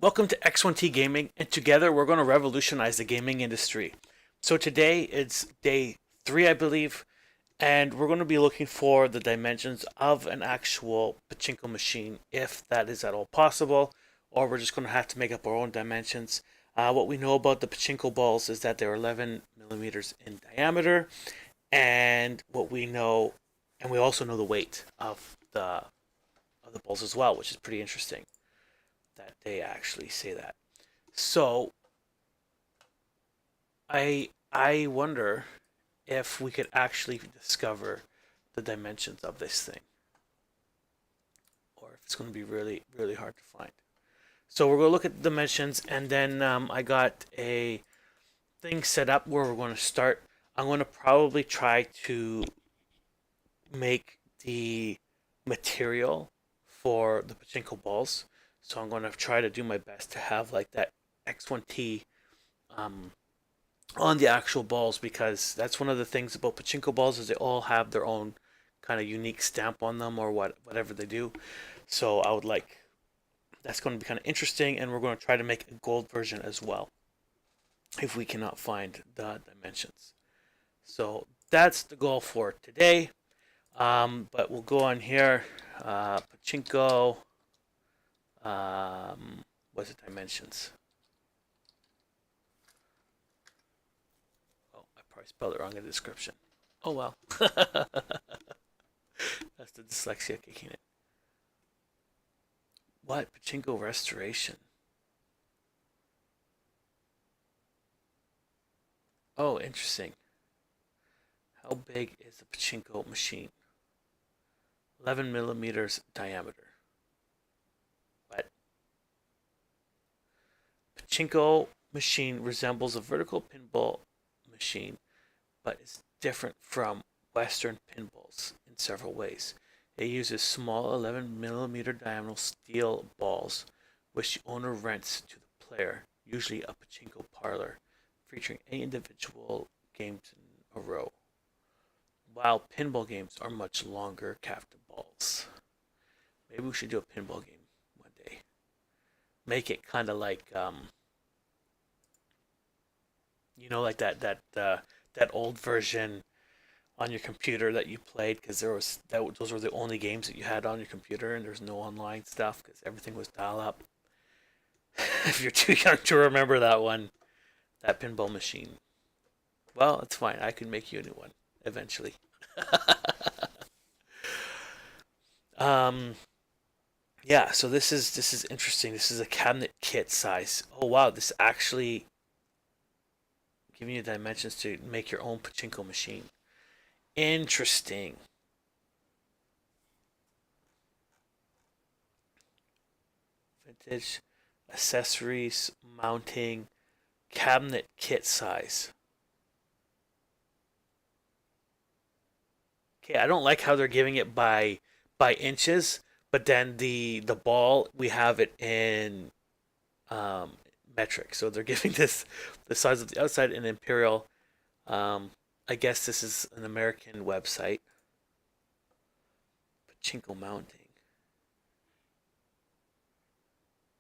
Welcome to X1T Gaming, and together we're going to revolutionize the gaming industry. So today it's day 3, I believe, and we're going to be looking for the dimensions of an actual pachinko machine, if that is at all possible, or we're just going to have to make up our own dimensions. What we know about the pachinko balls is that they're 11 millimeters in diameter, and we also know the weight of the balls as well, which is pretty interesting that they actually say that. So I wonder if we could actually discover the dimensions of this thing, or if it's going to be really hard to find. So we're going to look at the dimensions, and then I got a thing set up where we're going to start. I'm going to probably try to make the material for the pachinko balls. So I'm going to try to do my best to have like that X1T um, on the actual balls, because that's one of the things about pachinko balls is they all have their own kind of unique stamp on them, or whatever they do. So I would like that's going to be kind of interesting, and we're going to try to make a gold version as well if we cannot find the dimensions. So that's the goal for today. But we'll go on here. Pachinko. What's the dimensions? Oh, I probably spelled it wrong in the description. Oh well. That's the dyslexia kicking in. What? Pachinko restoration. Oh, interesting. How big is a pachinko machine? 11 millimeters diameter. What? Pachinko machine resembles a vertical pinball machine, but is different from Western pinballs in several ways. It uses small 11 millimeter diameter steel balls, which the owner rents to the player, usually a pachinko parlor, featuring 8 individual games in a row, while pinball games are much longer captain balls. Maybe we should do a pinball game one day. Make it kind of like like that old version on your computer that you played, because those were the only games that you had on your computer, and there's no online stuff because everything was dial up. If you're too young to remember that one, that pinball machine. Well, it's fine. I can make you a new one eventually. um, yeah. So this is interesting. This is a cabinet kit size. Oh wow, this actually giving you dimensions to make your own pachinko machine. Interesting. Vintage accessories, mounting, cabinet kit size. Okay, I don't like how they're giving it by inches, but then the ball we have it in um, metric. So they're giving this the size of the outside in imperial. Um, I guess this is an American website. Pachinko mounting,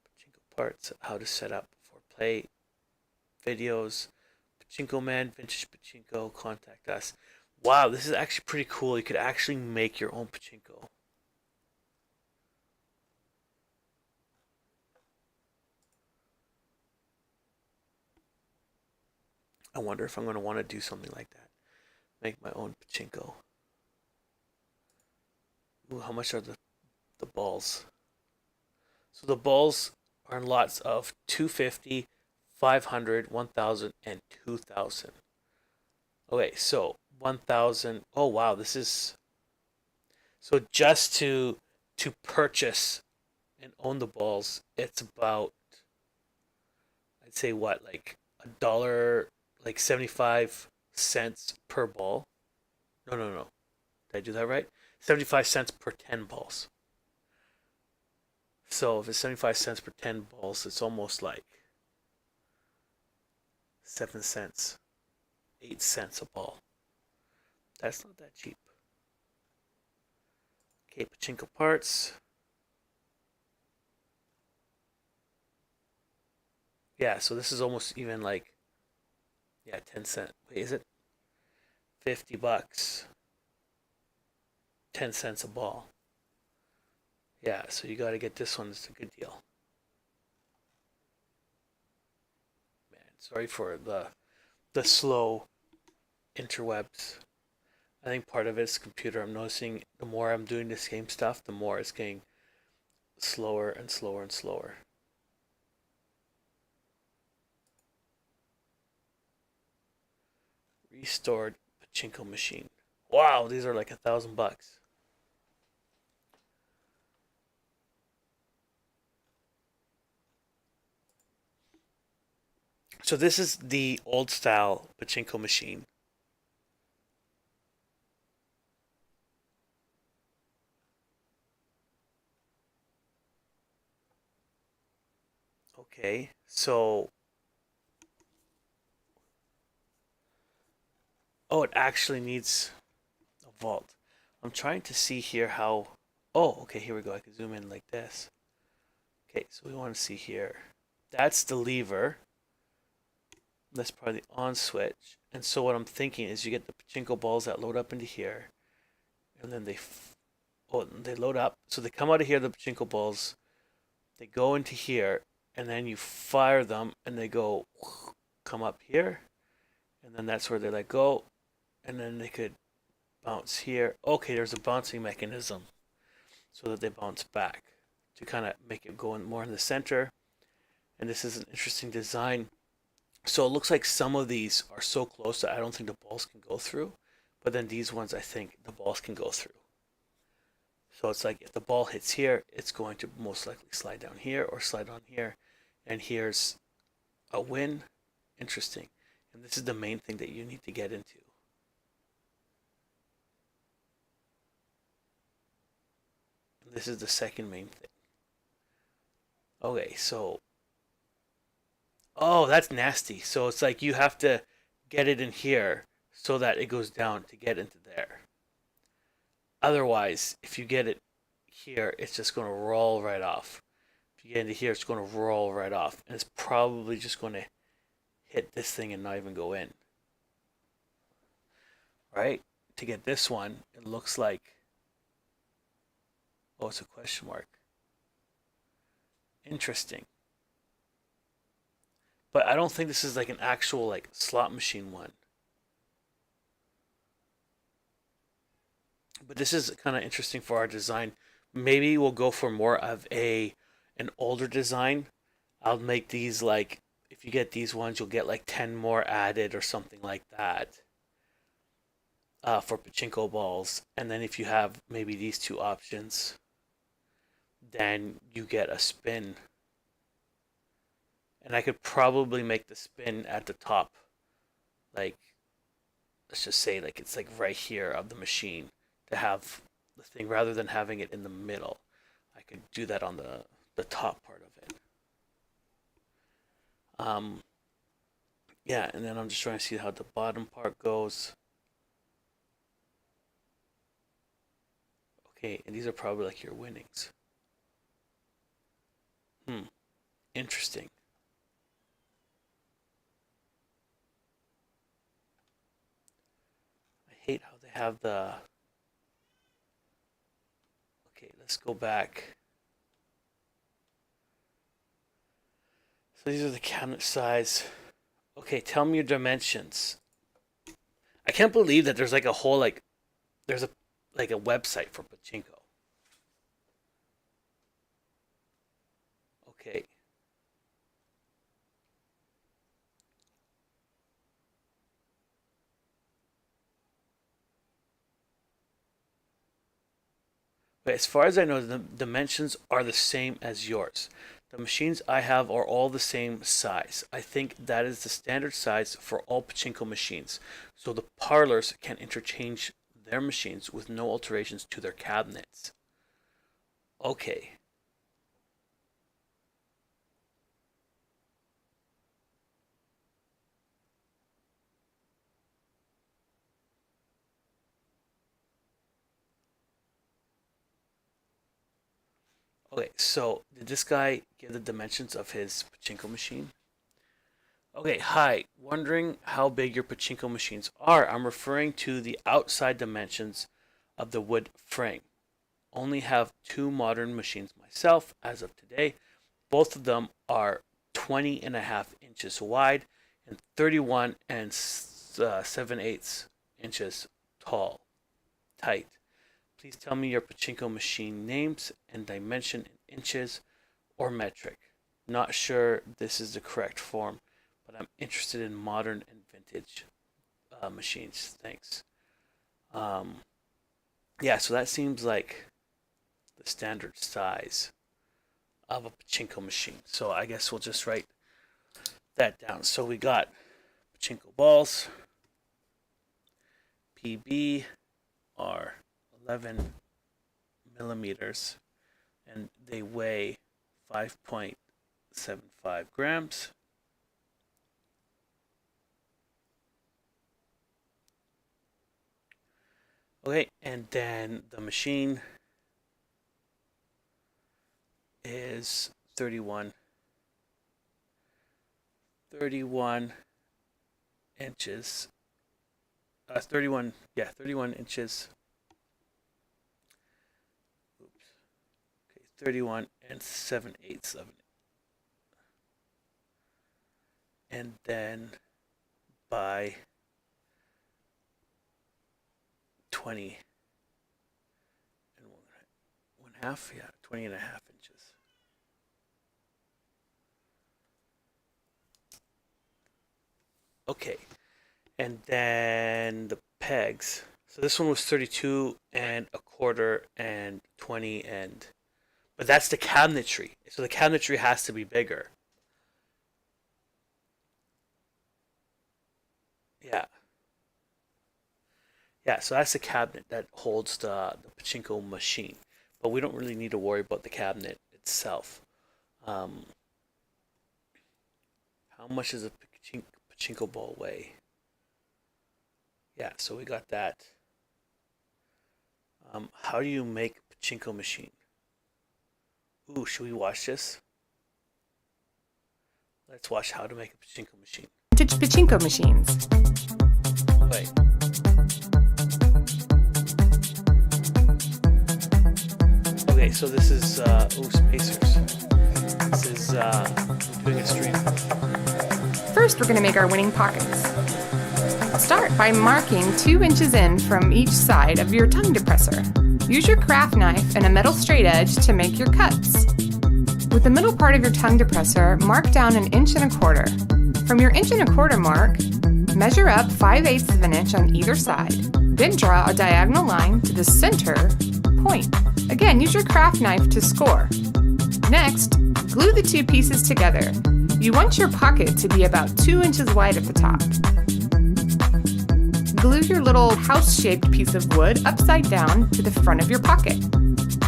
pachinko parts, how to set up for play videos. Pachinko Man, Vintage Pachinko, contact us. Wow, this is actually pretty cool. You could actually make your own pachinko. I wonder if I'm going to want to do something like that. Make my own pachinko. Ooh, how much are the balls? So the balls are in lots of 250, 500, 1,000, and 2,000. Okay, so 1,000. Oh wow, this is so just to purchase and own the balls, it's about, I'd say, what, like a dollar, like 75 cents per ball. No, no, no. Did I do that right? 75 cents per 10 balls. So if it's 75 cents per 10 balls, it's almost like 7 cents, 8 cents a ball. That's not that cheap. Okay, pachinko parts. Yeah, so this is almost even like, yeah, 10 cent. Wait, is it 50 bucks? 10 cents a ball. Yeah, so you got to get this one. It's a good deal. Man, sorry for the slow interwebs. I think part of it's computer. I'm noticing the more I'm doing this game stuff, the more it's getting slower and slower and slower. Restored Pachinko machine. Wow, these are like $1,000. So this is the old style Pachinko machine. Okay, so oh, it actually needs a vault. I'm trying to see here how. Oh, okay, here we go. I can zoom in like this. Okay, so we want to see here. That's the lever. That's probably the on switch. And so what I'm thinking is you get the pachinko balls that load up into here, and then they load up. So they come out of here, the pachinko balls. They go into here, and then you fire them, and they go come up here, and then that's where they let go, and then they could bounce here. Okay, there's a bouncing mechanism so that they bounce back to kind of make it go in more in the center. And this is an interesting design. So it looks like some of these are so close that I don't think the balls can go through, but then these ones I think the balls can go through. So it's like if the ball hits here, it's going to most likely slide down here or slide on here. And here's a win. Interesting. And this is the main thing that you need to get into. And this is the second main thing. Okay, so oh, that's nasty. So it's like you have to get it in here so that it goes down to get into there. Otherwise, if you get it here, it's just going to roll right off. If you get into here, it's going to roll right off. And it's probably just going to hit this thing and not even go in. Right? To get this one, it looks like, oh, it's a question mark. Interesting. But I don't think this is like an actual like slot machine one. But this is kind of interesting for our design. Maybe we'll go for more of an older design. I'll make these like if you get these ones, you'll get like 10 more added or something like that for pachinko balls. And then if you have maybe these two options, then you get a spin. And I could probably make the spin at the top, like let's just say like it's like right here of the machine to have the thing rather than having it in the middle. I could do that on the top part of it. Um, yeah, and then I'm just trying to see how the bottom part goes. Okay, and these are probably like your winnings. Hmm, interesting. I hate how they have the. Okay, let's go back. So these are the cabinet size. Okay, tell me your dimensions. I can't believe that there's like a whole like there's a like a website for pachinko. Okay. But as far as I know, the dimensions are the same as yours. The machines I have are all the same size. I think that is the standard size for all pachinko machines. So the parlors can interchange their machines with no alterations to their cabinets. Okay. Okay, so did this guy give the dimensions of his pachinko machine? Okay, hi. Wondering how big your pachinko machines are. I'm referring to the outside dimensions of the wood frame. Only have two modern machines myself as of today. Both of them are 20 and a half inches wide and 31 and 7/8 inches tall. Tight. Please tell me your pachinko machine names and dimension in inches or metric. Not sure this is the correct form, but I'm interested in modern and vintage machines. Thanks. Um, yeah, so that seems like the standard size of a pachinko machine. So I guess we'll just write that down. So we got pachinko balls. PB are 11 millimeters and they weigh 5.75 grams. Okay, and then the machine is 31 inches. 31 inches. Oops. Okay, 31 and 7/8 of it. And then by 20 and one half, yeah, 20 and a half inches. Okay, and then the pegs. So this one was 32 and a quarter and 20 and, but that's the cabinetry. So the cabinetry has to be bigger. Yeah. Yeah, so that's the cabinet that holds the pachinko machine. But we don't really need to worry about the cabinet itself. Um, how much does a pachinko ball weigh? Yeah, so we got that. How do you make pachinko machine? Ooh, should we watch this? Let's watch how to make a pachinko machine. Vintage pachinko machines. Wait. Okay, so this is spacers. This is doing a stream. First, we're going to make our winning pockets. Start by marking 2 inches in from each side of your tongue depressor. Use your craft knife and a metal straight edge to make your cuts. With the middle part of your tongue depressor, mark down 1 1/4 inches. From your 1 1/4 inch mark, measure up 5/8 of an inch on either side. Then draw a diagonal line to the center point. Again, use your craft knife to score. Next, glue the 2 pieces together. You want your pocket to be about 2 inches wide at the top. Glue your little house-shaped piece of wood upside down to the front of your pocket.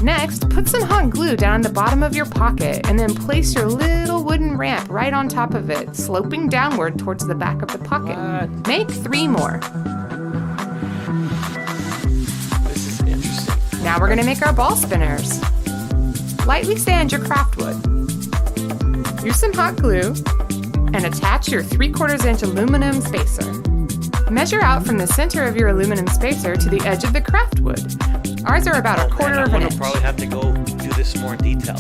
Next, put some hot glue down the bottom of your pocket and then place your little wooden ramp right on top of it, sloping downward towards the back of the pocket. Make 3 more. This is interesting. Now we're going to make our ball spinners. Lightly sand your craft wood. Use some hot glue and attach your 3/4 inch aluminum spacer. Measure out from the center of your aluminum spacer to the edge of the craft wood. Ours are about 1/4 of an inch. We'll probably have to go do this more in detail.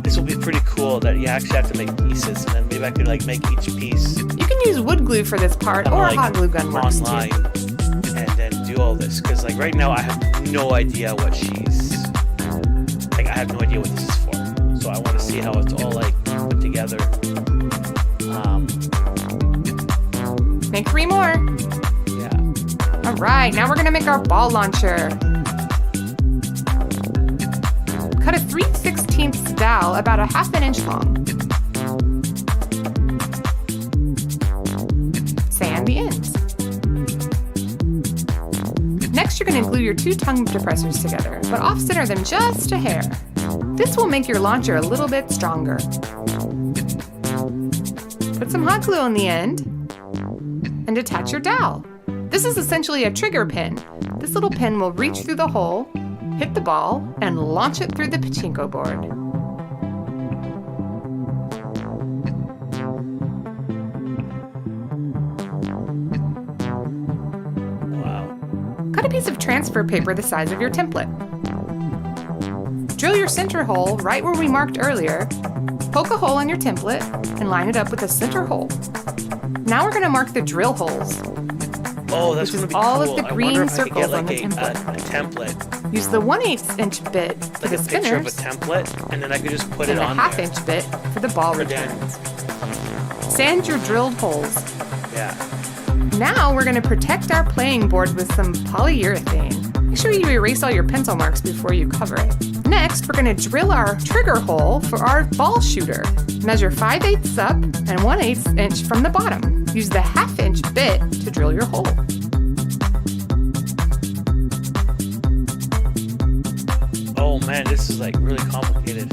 This will be pretty cool that you actually have to make pieces, and then maybe I could like make each piece. You can use wood glue for this part, or like hot glue gun works online, too. and then do all this. Because like right now I have no idea what I have no idea what this is for. So I want to see how it's all like put together. Make 3 more. Yeah. All right, now we're going to make our ball launcher. Cut a 3/16 dowel about 1/2 inch long. Sand the ends. Next, you're going to glue your 2 tongue depressors together, but off-center them just a hair. This will make your launcher a little bit stronger. Put some hot glue on the end and attach your dowel. This is essentially a trigger pin. This little pin will reach through the hole, hit the ball, and launch it through the pachinko board. piece of transfer paper the size of your template. Drill your center hole right where we marked earlier. Poke a hole in your template and line it up with the center hole. Now we're going to mark the drill holes. Oh, that's which going to is be all cool. of the I green wonder if I could circles get on like the template. a template, Use the 1/8 inch bit for like the a picture of a spinners template, and then I could just put it and the on 1/2 there. inch bit for the ball For then- returns. Sand your drilled holes. Yeah. Now we're going to protect our playing board with some polyurethane. Make sure you erase all your pencil marks before you cover it. Next, we're going to drill our trigger hole for our ball shooter. Measure 5/8 up and 1/8 inch from the bottom. Use the 1/2 inch bit to drill your hole. Oh man, this is like really complicated.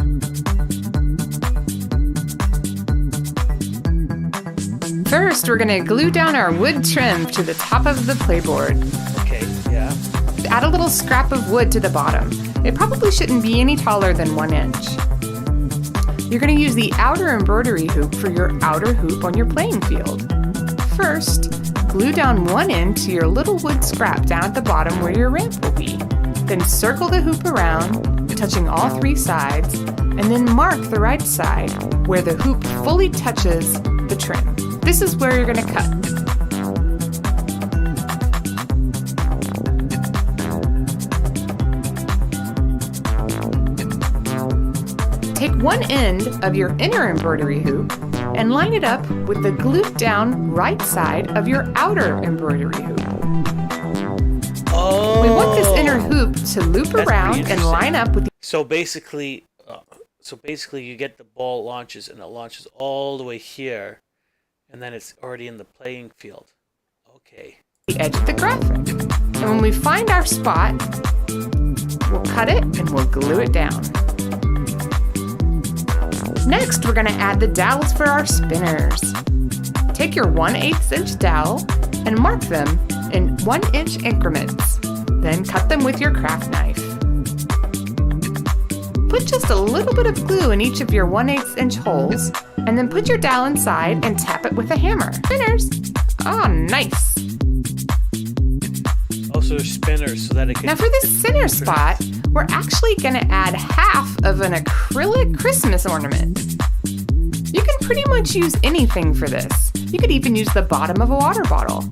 First, we're going to glue down our wood trim to the top of the playboard. Okay, yeah. Add a little scrap of wood to the bottom. It probably shouldn't be any taller than 1 inch. You're going to use the outer embroidery hoop for your outer hoop on your playing field. First, glue down 1 end to your little wood scrap down at the bottom where your ramp will be. Then circle the hoop around, touching all 3 sides, and then mark the right side where the hoop fully touches the trim. This is where you're going to cut. Take 1 end of your inner embroidery hoop and line it up with the glued down right side of your outer embroidery hoop. Oh. We want this inner hoop to loop That's around pretty and line up with the So basically, you get the ball launches, and it launches all the way here, and then it's already in the playing field. Okay. edge of the graphic. And when we find our spot, we'll cut it and we'll glue it down. Next, we're going to add the dowels for our spinners. Take your 1/8 inch dowel and mark them in 1 inch increments. Then cut them with your craft knife. Put just a little bit of glue in each of your 1/8 inch holes, and then put your dowel inside and tap it with a hammer. Spinners! Oh, nice! Also spinners so that it can... Now for this center spot, we're actually going to add half of an acrylic Christmas ornament. You can pretty much use anything for this. You could even use the bottom of a water bottle.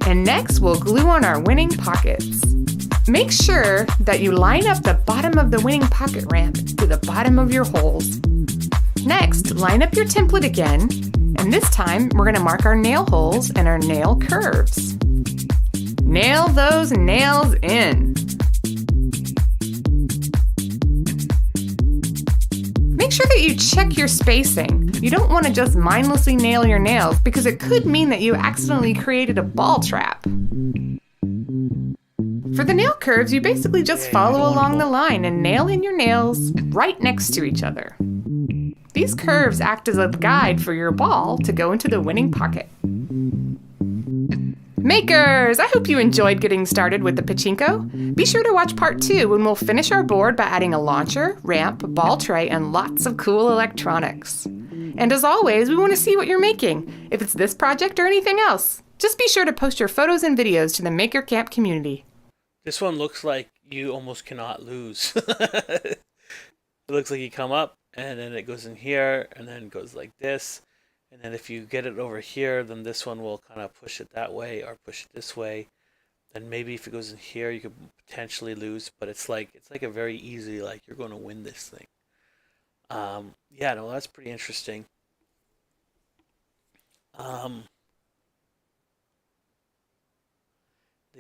And next, we'll glue on our winning pockets. Make sure that you line up the bottom of the winning pocket ramp to the bottom of your holes. Next, line up your template again, and this time we're going to mark our nail holes and our nail curves. Nail those nails in. Make sure that you check your spacing. You don't want to just mindlessly nail your nails because it could mean that you accidentally created a ball trap. For the nail curves, you basically just follow along the line and nail in your nails right next to each other. These curves act as a guide for your ball to go into the winning pocket. Makers, I hope you enjoyed getting started with the Pachinko. Be sure to watch part 2 when we'll finish our board by adding a launcher, ramp, ball tray, and lots of cool electronics. And as always, we want to see what you're making, if it's this project or anything else. Just be sure to post your photos and videos to the Maker Camp community. This one looks like you almost cannot lose. It looks like you come up, and then it goes in here, and then it goes like this. And then if you get it over here, then this one will kind of push it that way or push it this way. Then maybe if it goes in here, you could potentially lose. But it's like a very easy, like you're going to win this thing. Yeah, no, that's pretty interesting. They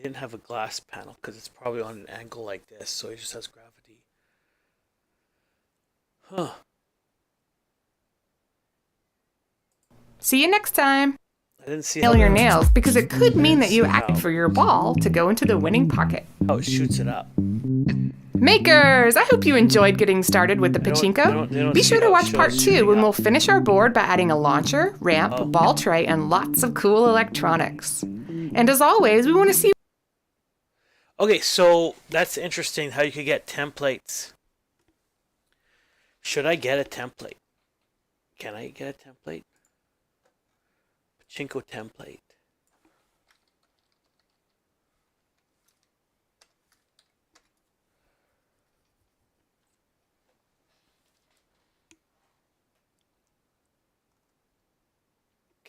didn't have a glass panel because it's probably on an angle like this, so it just has gravity. Huh. See you next time. I didn't see Nail how your the- nails because it could mean that you see acted how. for your ball to go into the winning pocket. Oh, it shoots it up. Makers, I hope you enjoyed getting started with the They don't- Pachinko. they don't Be see sure to how it watch shows part 2 shooting when up. we'll finish our board by adding a launcher, ramp, Oh. ball tray, and lots of cool electronics. And as always, we want to see... Okay, so that's interesting how you could get templates. Should I get a template? Can I get a template? Pachinko template.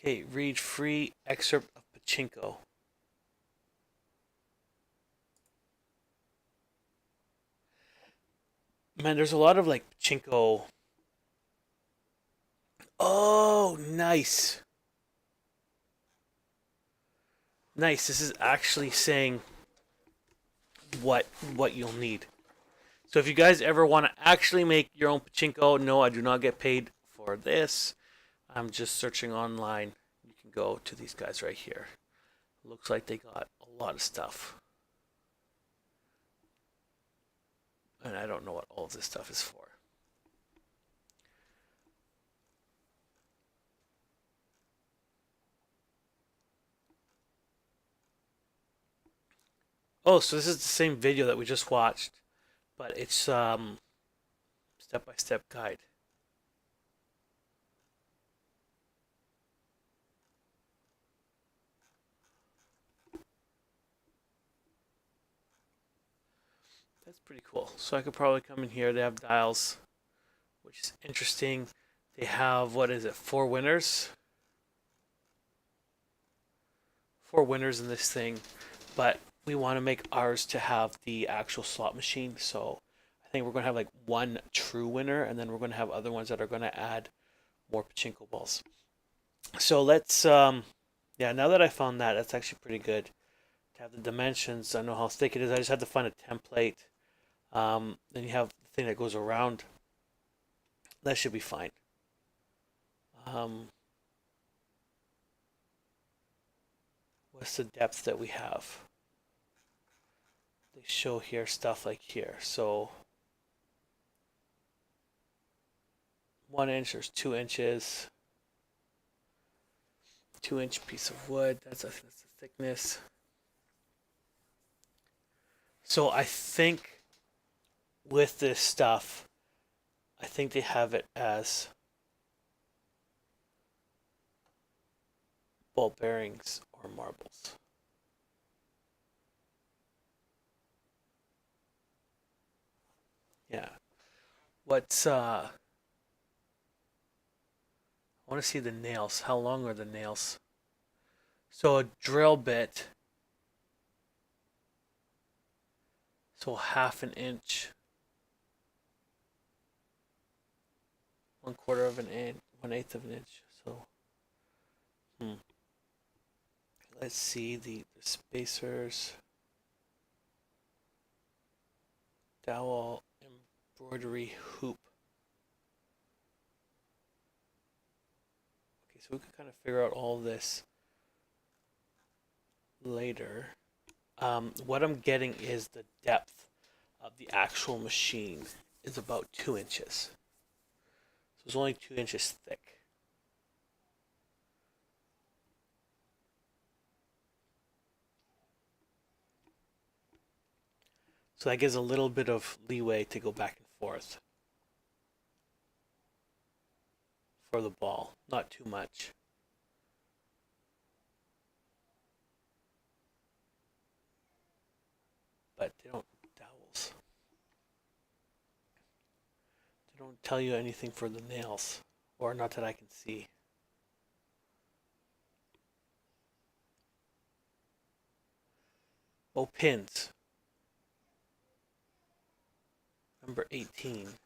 Okay, read free excerpt of Pachinko. Man, there's a lot of like Pachinko. Oh, nice. Nice. This is actually saying what you'll need. So if you guys ever want to actually make your own Pachinko, no, I do not get paid for this. I'm just searching online. You can go to these guys right here. Looks like they got a lot of stuff. And I don't know what all of this stuff is for. Oh, so this is the same video that we just watched, but it's step-by-step guide. That's pretty cool. So I could probably come in here. They have dials, which is interesting. They have, what is it, 4 winners? 4 winners in this thing, but we want to make ours to have the actual slot machine. So I think we're going to have like one true winner, and then we're going to have other ones that are going to add more pachinko balls. So let's, yeah, now that I found that, that's actually pretty good to have the dimensions. I know how thick it is. I just had to find a template. Then you have the thing that goes around. That should be fine. What's the depth that we have? They show here stuff like here. So 1 inch, there's 2 inches. 2-inch piece of wood. That's the thickness. So I think with this stuff, I think they have it as ball bearings or marbles. Yeah. What's I want to see the nails. How long are the nails? So a drill bit. So 1/2 inch. 1/4 of an inch. 1/8 of an inch. So let's see the spacers. Dowel embroidery hoop. Okay, so we can kind of figure out all this later. What I'm getting is the depth of the actual machine is about 2 inches. So it's only 2 inches thick. So that gives a little bit of leeway to go back and forth for the ball. Not too much. But they don't dowels. They don't tell you anything for the nails, or not that I can see. Oh, pins. Number 18.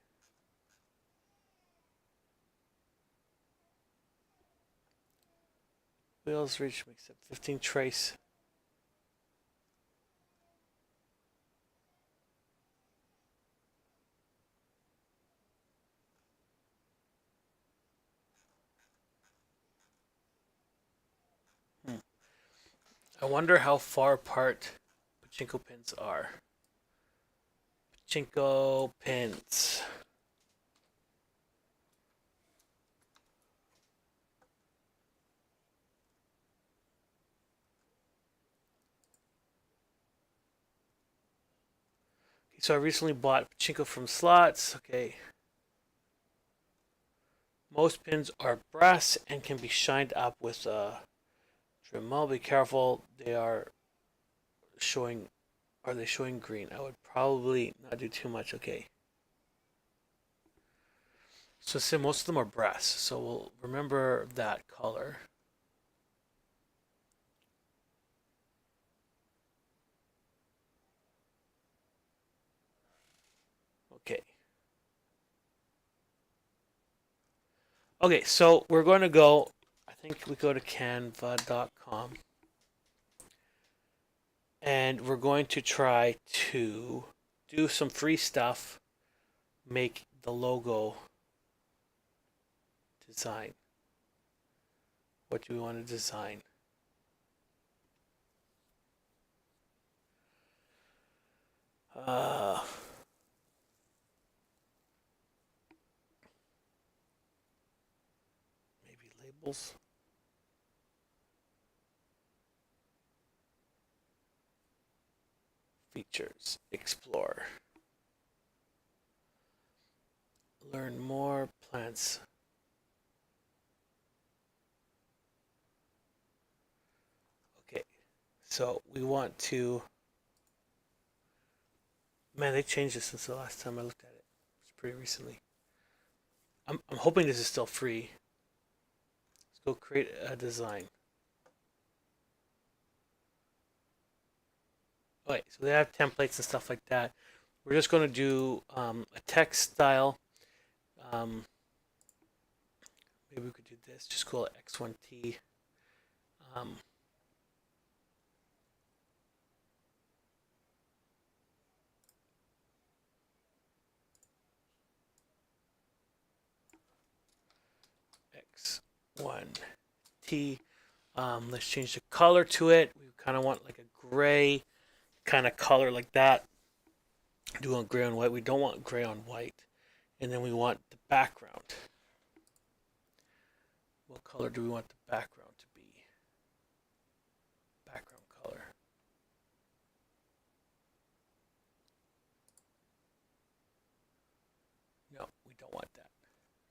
Wheels reach makes up 15 trace. I wonder how far apart pachinko pins are. Pachinko pins. Okay, so I recently bought pachinko from slots. Okay. Most pins are brass and can be shined up with a Dremel. Be careful. They are showing. Are they showing green? I would probably not do too much. Okay. So say most of them are brass. So we'll remember that color. Okay, so we're going to go, I think we go to canva.com and we're going to try to do some free stuff, make the logo design. What do we want to design? Uh, maybe labels. Features. Explore. Learn more. Plants. Okay. So we want to. Man, they changed this since the last time I looked at it. It's pretty recently. I'm hoping this is still free. Let's go create a design. Okay, so they have templates and stuff like that. We're just going to do a text style. Maybe we could do this. Just call it X1T. Um, X1T. Let's change the color to it. We kind of want like a gray kind of color like that. Do on gray on white. We don't want gray on white. And then we want the background. What color do we want the background to be? Background color. No, we don't want that.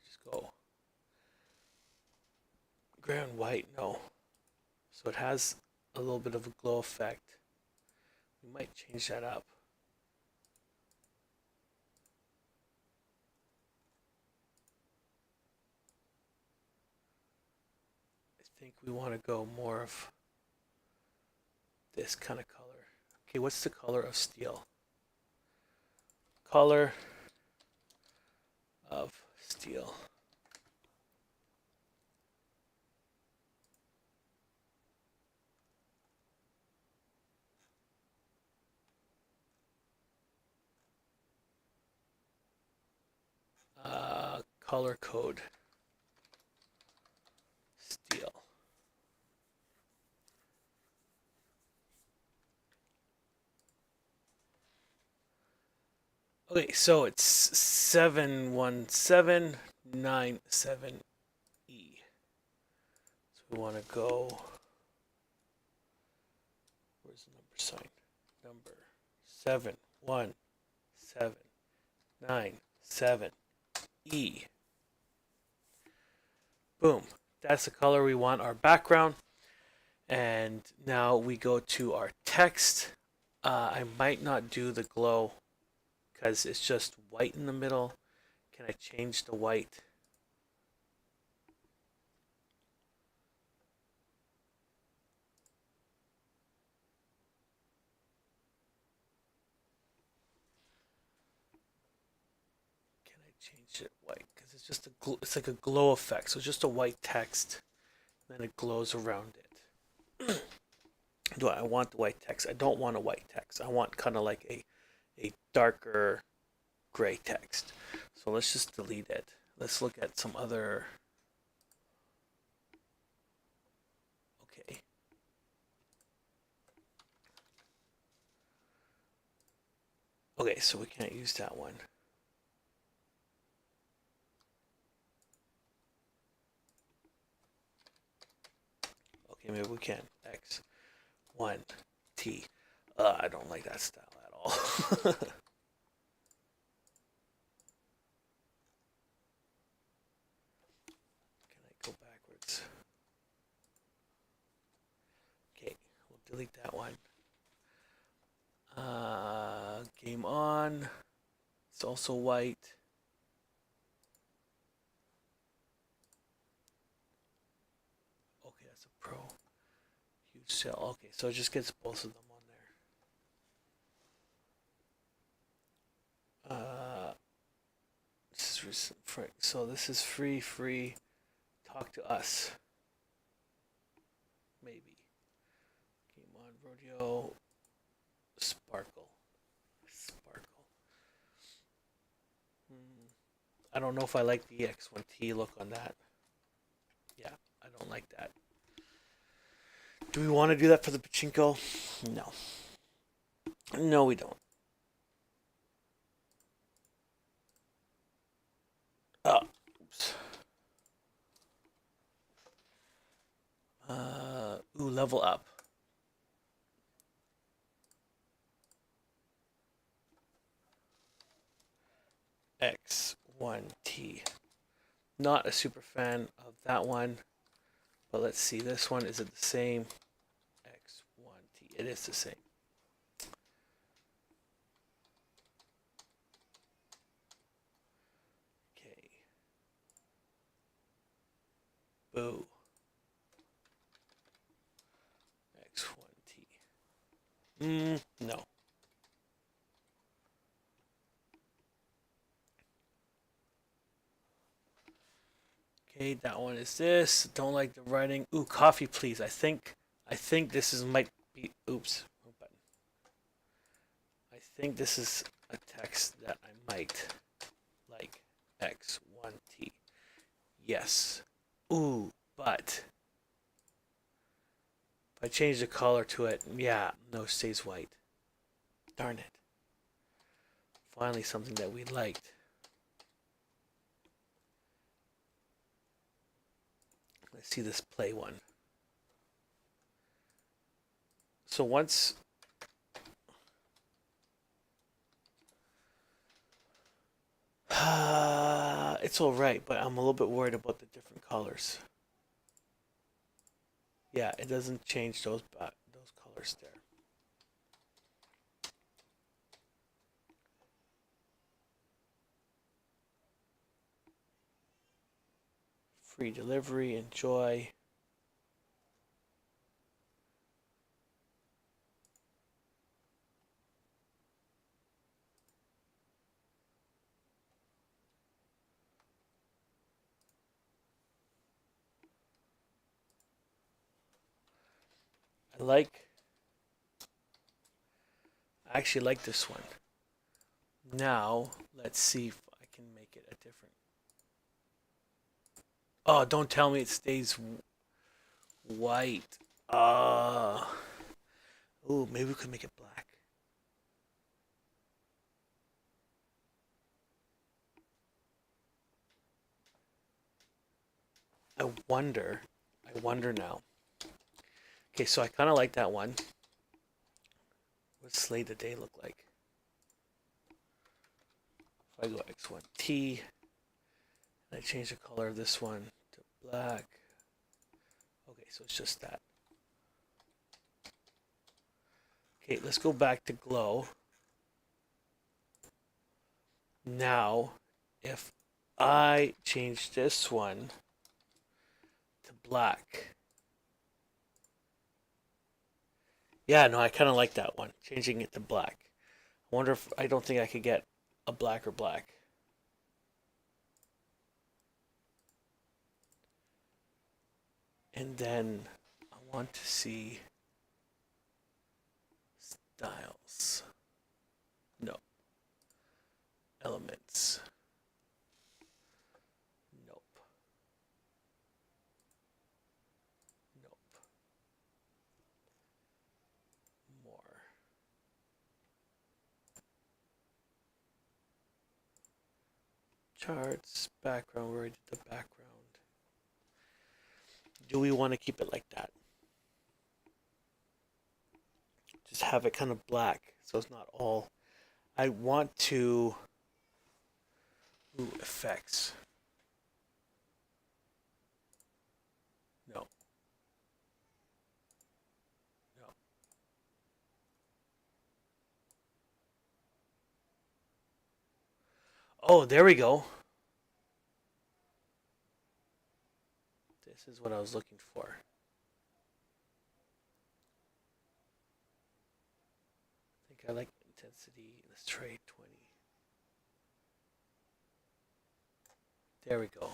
Just go gray on white. No. So it has a little bit of a glow effect. We might change that up. I think we want to go more of this kind of color. Okay, what's the color of steel? Color of steel. Color code. Steel. Okay, so it's 71797E. So we want to go. Where's the number sign? Number 71797E. Boom. That's the color we want our background. And now we go to our text. I might not do the glow because it's just white in the middle. Can I change the white? Can I change it white? Because it's just it's like a glow effect. So it's just a white text, then it glows around it. Do I want the white text? I don't want a white text. I want kind of like a darker gray text. So let's just delete it. Let's look at some other. Okay. Okay, so we can't use that one. Okay, maybe we can. X1T. I don't like that style at all. Can I go backwards? Okay, we'll delete that one. Game on. It's also white. Okay, that's a pro. Huge cell. Okay, so it just gets both of them on there. This is recent. So this is free. talk to us. Maybe. Game on Rodeo. Sparkle. Sparkle. I don't know if I like the X1T look on that. Yeah, I don't like that. Do we want to do that for the Pachinko? No. No, we don't. Oh, oops. Level up. X1T. Not a super fan of that one, but let's see. This one, is it the same? X1T. It is the same. Okay. Boo. X1T. No. Okay, that one is this. Don't like the writing. Ooh, coffee, please. I think this is might be. Oops, wrong button. I think this is a text that I might like. X1T. Yes. Ooh, but if I change the color to it, yeah, no, it stays white. Darn it. Finally, something that we liked. Let's see this play one. So once it's all right, but I'm a little bit worried about the different colors. Yeah, it doesn't change those colors there. Free delivery, enjoy. I actually like this one. Now, let's see if I can make it a different. Oh, don't tell me it stays white. Ooh, maybe we could make it black. I wonder now. Okay, so I kind of like that one. What's Slay the Day look like? If I go X1T, and I change the color of this one to black. Okay, so it's just that. Okay, let's go back to glow. Now, if I change this one to black. Yeah, no, I kind of like that one. Changing it to black. I wonder if I don't think I could get a black or black. And then I want to see styles. No. Elements. Nope. Nope. More. Charts, background, we already did the background. Do we want to keep it like that? Just have it kind of black so it's not all. I want to. Ooh, effects. No. No. Oh, there we go. This is what I was looking for. I think I like intensity. Let's try 20. There we go.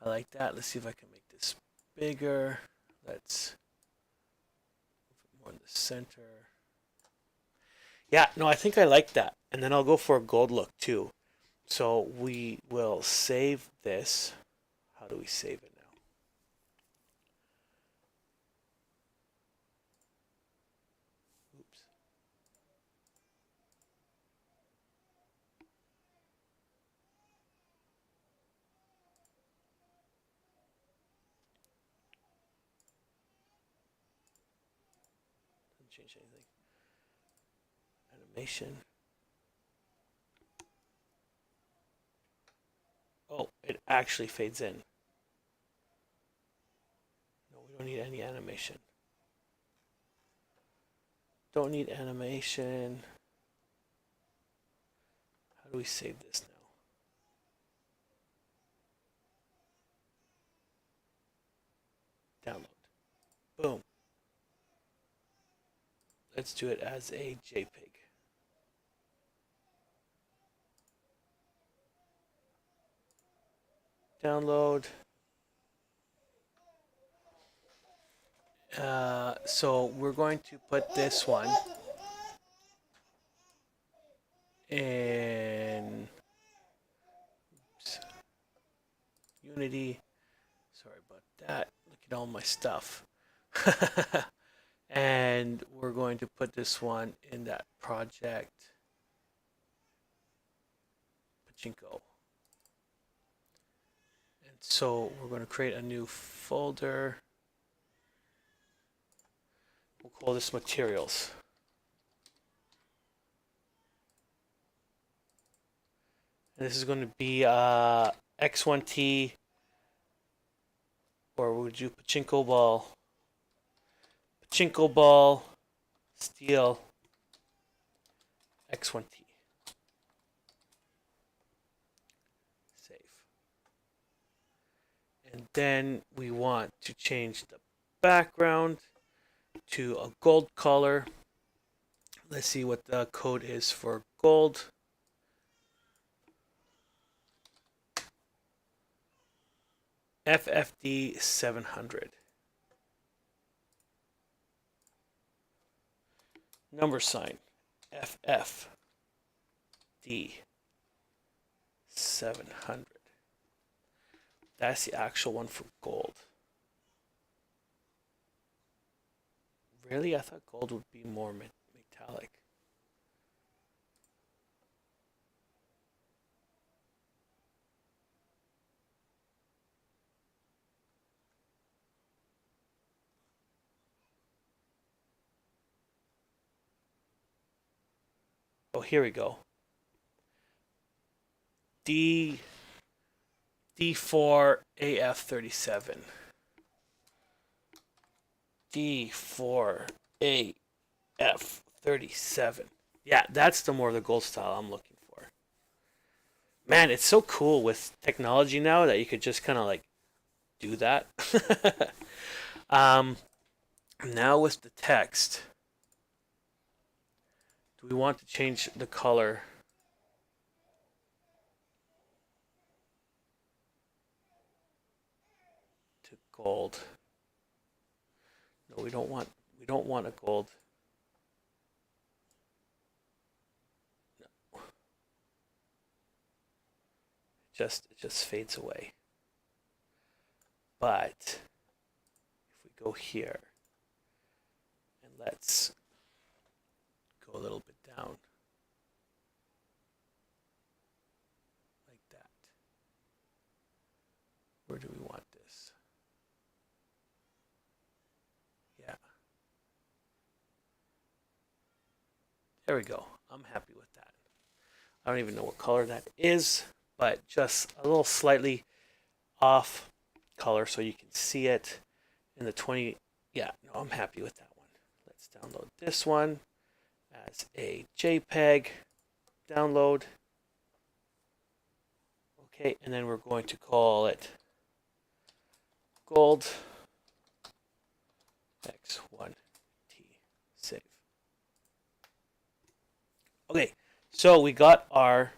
I like that. Let's see if I can make this bigger. Let's move it more in the center. Yeah, no, I think I like that. And then I'll go for a gold look too. So we will save this. How do we save it now? Oops. Didn't change anything. Animation. Oh, it actually fades in. No, we don't need any animation. Don't need animation. How do we save this now? Download. Boom. Let's do it as a JPEG. Download. So we're going to put this one in Unity. Sorry about that. Look at all my stuff. And we're going to put this one in that project Pachinko. And so we're going to create a new folder. We'll call this materials. And this is going to be X1T, or we'll do Pachinko ball, steel, X1T. Save. And then we want to change the background to a gold color. Let's see what the code is for gold. FFD 700. Number sign FFD 700. That's the actual one for gold. Really? I thought gold would be more metallic. Oh, here we go. D4AF37. D4AF37. Yeah, that's the more the gold style I'm looking for. Man, it's so cool with technology now that you could just kind of like do that. Now with the text, do we want to change the color to gold? No, we don't want a gold. No. It just fades away. But if we go here and let's go a little bit down like that. Where do we want this? Yeah. There we go. I'm happy with that. I don't even know what color that is, but just a little slightly off color so you can see it in the 20. Yeah, no, I'm happy with that one. Let's download this one as a JPEG. Download. Okay, and then we're going to call it gold X1T. Save. Okay, so we got our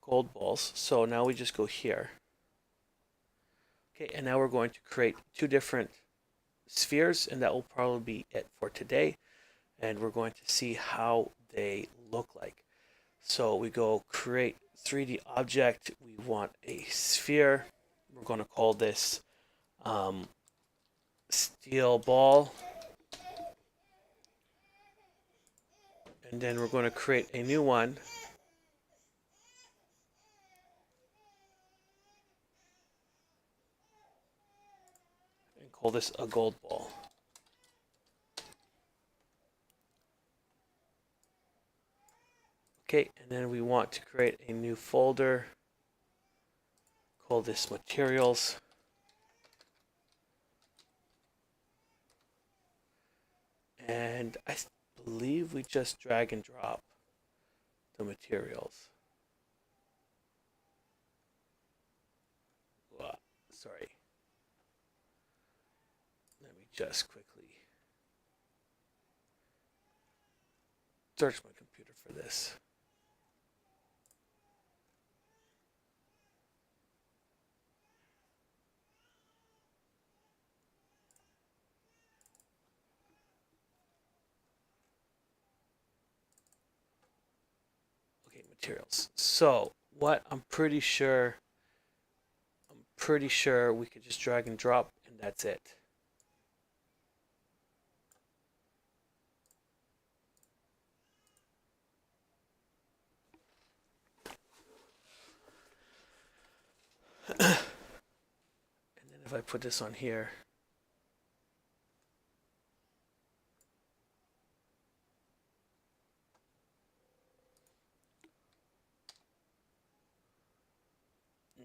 gold balls. So now we just go here. Okay, and now we're going to create two different spheres, and that will probably be it for today. And we're going to see how they look like. So we go create 3D object. We want a sphere. We're going to call this steel ball. And then we're going to create a new one. And call this a gold ball. Okay, and then we want to create a new folder. Call this materials. And I believe we just drag and drop the materials. Sorry. Let me just quickly search my computer for this. Okay, materials. So what I'm pretty sure we could just drag and drop, and that's it. And then if I put this on here,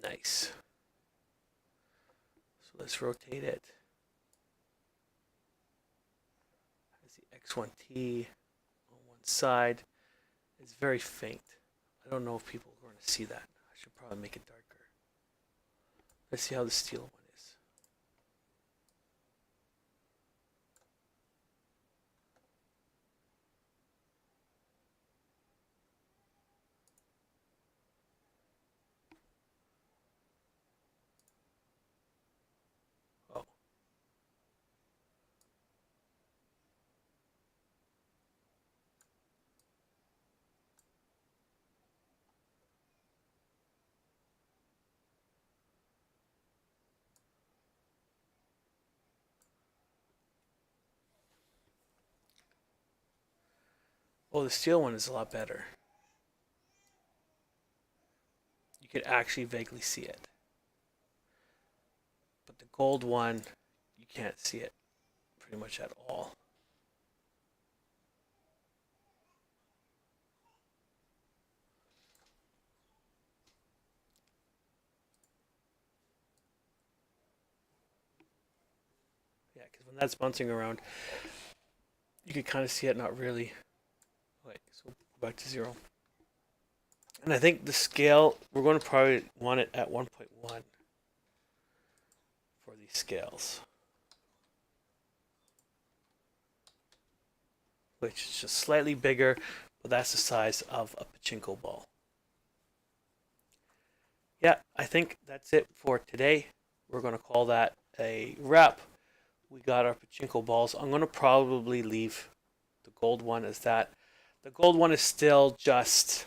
nice. So let's rotate it. As the X1T on one side. It's very faint. I don't know if people are going to see that. I should probably make it darker. Let's see how the steel one is. Oh. Oh, the steel one is a lot better. You could actually vaguely see it. But the gold one, you can't see it pretty much at all. Yeah, because when that's bouncing around, you could kind of see it, not really. Wait, so go back to 0. And I think the scale, we're going to probably want it at 1.1 for these scales. Which is just slightly bigger, but that's the size of a pachinko ball. Yeah, I think that's it for today. We're going to call that a wrap. We got our pachinko balls. I'm going to probably leave the gold one as that. The gold one is still just,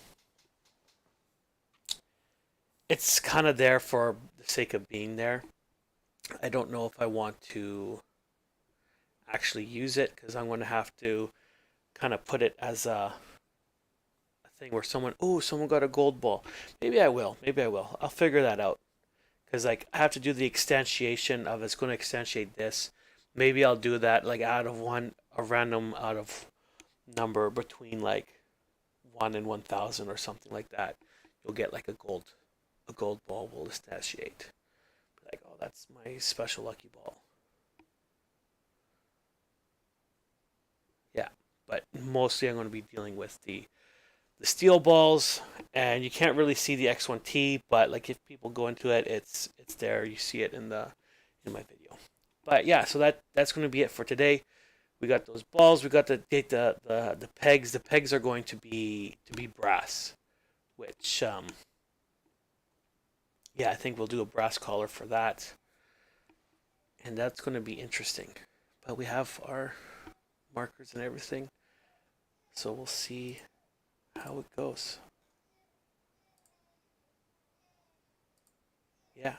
it's kind of there for the sake of being there. I don't know if I want to actually use it, because I'm going to have to kind of put it as a thing where someone got a gold ball. Maybe I will. I'll figure that out. Because like I have to do the exstantiation of, it's going to exstantiate this. Maybe I'll do that like out of a random out of number between like 1 and 1,000 or something like that. You'll get like a gold ball will instantiate. Like, oh, that's my special lucky ball. Yeah, but mostly I'm going to be dealing with the steel balls, and you can't really see the X1T, but like if people go into it, it's there. You see it in my video. But yeah, so that's going to be it for today. We got those balls. We got the pegs. The pegs are going to be brass, which yeah, I think we'll do a brass collar for that. And that's going to be interesting. But we have our markers and everything. So we'll see how it goes. Yeah.